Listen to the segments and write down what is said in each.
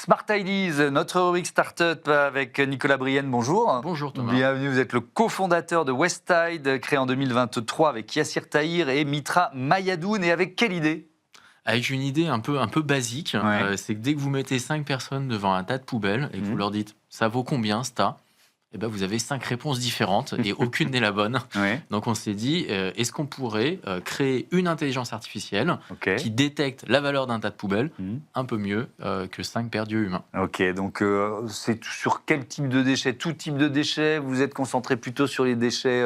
Smart Ideas, notre rubrique Startup avec Nicolas Brienne, bonjour. Bonjour Thomas. Bienvenue, vous êtes le cofondateur de Westtide, créé en 2023 avec Yassir Tahir et Mitra Mayadoun. Et avec quelle idée ? Avec une idée un peu basique, Ouais. c'est que dès que vous mettez 5 personnes devant un tas de poubelles et que vous leur dites « ça vaut combien ce tas ?», eh ben vous avez 5 réponses différentes et aucune n'est la bonne. Ouais. Donc on s'est dit, est-ce qu'on pourrait créer une intelligence artificielle Ok. qui détecte la valeur d'un tas de poubelles Mhm. un peu mieux que 5 paires d'yeux humains. Ok, donc c'est sur quel type de déchets ? Tout type de déchets ? Vous êtes concentré plutôt sur les déchets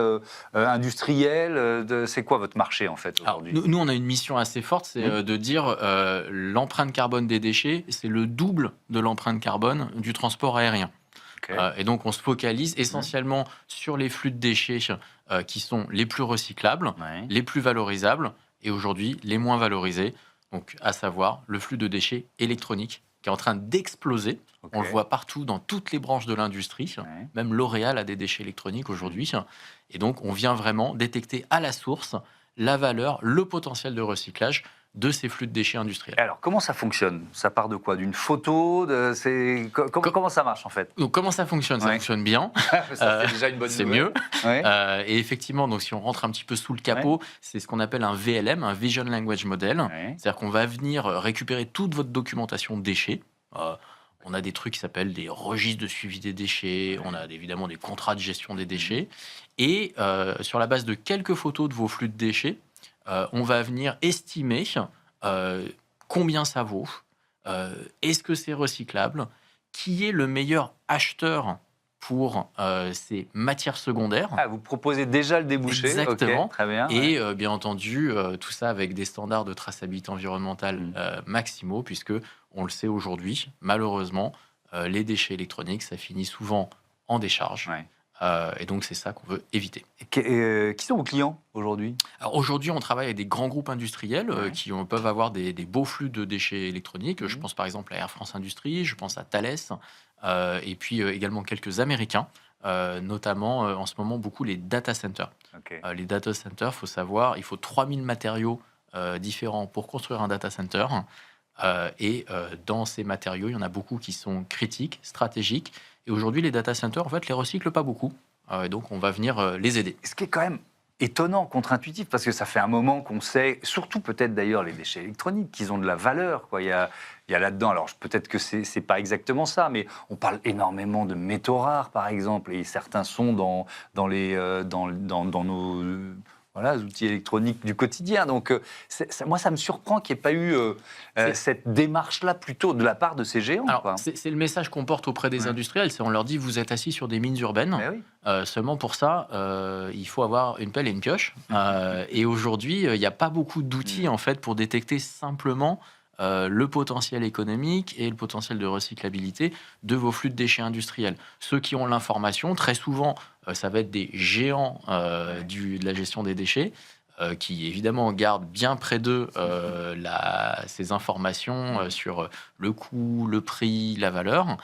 industriels c'est quoi votre marché en fait Alors, aujourd'hui ? nous, on a une mission assez forte, c'est de dire l'empreinte carbone des déchets, c'est le double de l'empreinte carbone du transport aérien. Ok. Et donc, on se focalise essentiellement sur les flux de déchets qui sont les plus recyclables, Ouais. les plus valorisables et aujourd'hui les moins valorisés. Donc, à savoir le flux de déchets électroniques qui est en train d'exploser. Ok. On le voit partout dans toutes les branches de l'industrie. Ouais. Même L'Oréal a des déchets électroniques aujourd'hui. Et donc, on vient vraiment détecter à la source la valeur, le potentiel de recyclage de ces flux de déchets industriels. Alors, comment ça fonctionne ? Ça part de quoi ? D'une photo Comment ça marche en fait ? Donc, comment ça fonctionne ? Ça Ouais. fonctionne bien. Ça, c'est déjà une bonne C'est nouvelle. mieux. Ouais. Et effectivement, donc si on rentre un petit peu sous le capot, c'est ce qu'on appelle un VLM, un Vision Language Model. Ouais. C'est-à-dire qu'on va venir récupérer toute votre documentation de déchets. On a des trucs qui s'appellent des registres de suivi des déchets, on a évidemment des contrats de gestion des déchets. Et sur la base de quelques photos de vos flux de déchets, on va venir estimer combien ça vaut, est-ce que c'est recyclable, qui est le meilleur acheteur pour ces matières secondaires. Ah, vous proposez déjà le débouché. Exactement. Ok, très bien. Et bien entendu, tout ça avec des standards de traçabilité environnementale maximaux, puisque on le sait aujourd'hui, malheureusement, les déchets électroniques, ça finit souvent en décharge. Ouais. Et donc, c'est ça qu'on veut éviter. Qui sont vos clients aujourd'hui ? Alors aujourd'hui, on travaille avec des grands groupes industriels qui peuvent avoir des beaux flux de déchets électroniques. Je pense par exemple à Air France Industrie, je pense à Thales, et puis également quelques Américains, notamment en ce moment beaucoup les data centers. Ok. Les data centers, il faut savoir, il faut 3000 matériaux différents pour construire un data center. Et dans ces matériaux, il y en a beaucoup qui sont critiques, stratégiques. Et aujourd'hui, les data centers, en fait, les recyclent pas beaucoup. Et donc, on va venir les aider. Ce qui est quand même étonnant, contre-intuitif, parce que ça fait un moment qu'on sait, surtout peut-être d'ailleurs les déchets électroniques, qu'ils ont de la valeur, quoi. Il y a là-dedans, alors peut-être que c'est pas exactement ça, mais on parle énormément de métaux rares, par exemple, et certains sont dans nos outils électroniques du quotidien. Donc, moi, ça me surprend qu'il n'y ait pas eu cette démarche-là plutôt de la part de ces géants. Alors, Quoi. c'est le message qu'on porte auprès des industriels. On leur dit, vous êtes assis sur des mines urbaines. Mais oui. Seulement pour ça, il faut avoir une pelle et une pioche. Et aujourd'hui, il n'y a pas beaucoup d'outils en fait pour détecter simplement le potentiel économique et le potentiel de recyclabilité de vos flux de déchets industriels. Ceux qui ont l'information, très souvent, ça va être des géants de la gestion des déchets, qui évidemment gardent bien près d'eux ces informations sur le coût, le prix, la valeur.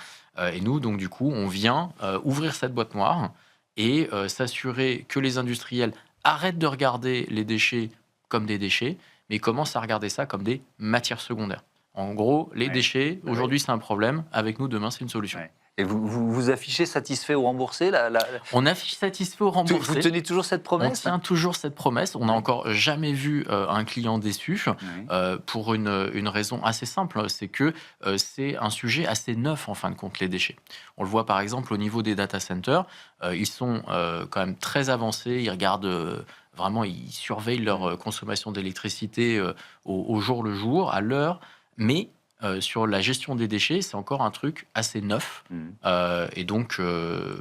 Et nous, donc du coup, on vient ouvrir cette boîte noire et s'assurer que les industriels arrêtent de regarder les déchets comme des déchets, mais commencent à regarder ça comme des matières secondaires. En gros, les déchets, aujourd'hui, c'est un problème. Avec nous, demain, c'est une solution. Ouais. Et vous affichez satisfait ou remboursé On affiche satisfait ou remboursé. Vous tenez toujours cette promesse ? On tient toujours cette promesse. On n'a encore jamais vu un client déçu pour une raison assez simple. C'est que c'est un sujet assez neuf, en fin de compte, les déchets. On le voit par exemple au niveau des data centers. Ils sont quand même très avancés. Ils regardent... Vraiment, ils surveillent leur consommation d'électricité au jour le jour, à l'heure. Mais sur la gestion des déchets, c'est encore un truc assez neuf. Et donc,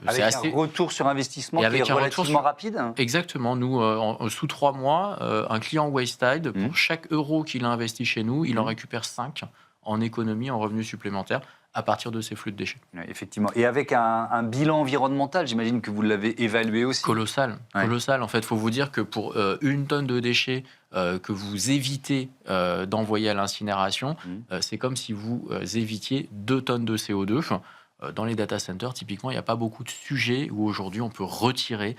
avec un retour sur investissement qui est relativement rapide. Exactement. Nous, sous 3 mois, un client Westtide, pour chaque euro qu'il a investi chez nous, il en récupère 5 en économie, en revenus supplémentaires, à partir de ces flux de déchets. Oui, effectivement. Et avec un bilan environnemental, j'imagine que vous l'avez évalué aussi. Colossal. En fait, il faut vous dire que pour 1 tonne de déchets que vous évitez d'envoyer à l'incinération, c'est comme si vous évitiez 2 tonnes de CO2. dans les data centers, typiquement, il n'y a pas beaucoup de sujets où aujourd'hui on peut retirer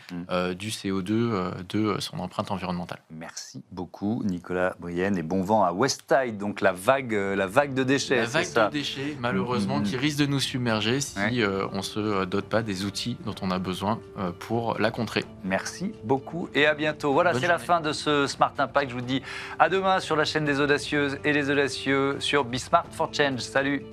du CO2 de son empreinte environnementale. Merci beaucoup, Nicolas Brienne, et bon vent à Westside, donc la vague de déchets. La vague c'est ça de déchets, malheureusement, qui risque de nous submerger si on ne se dote pas des outils dont on a besoin pour la contrer. Merci beaucoup et à bientôt. Voilà, Bonne c'est la journée. fin de ce Smart Impact. Je vous dis à demain sur la chaîne des audacieuses et les audacieux sur Be Smart for Change. Salut!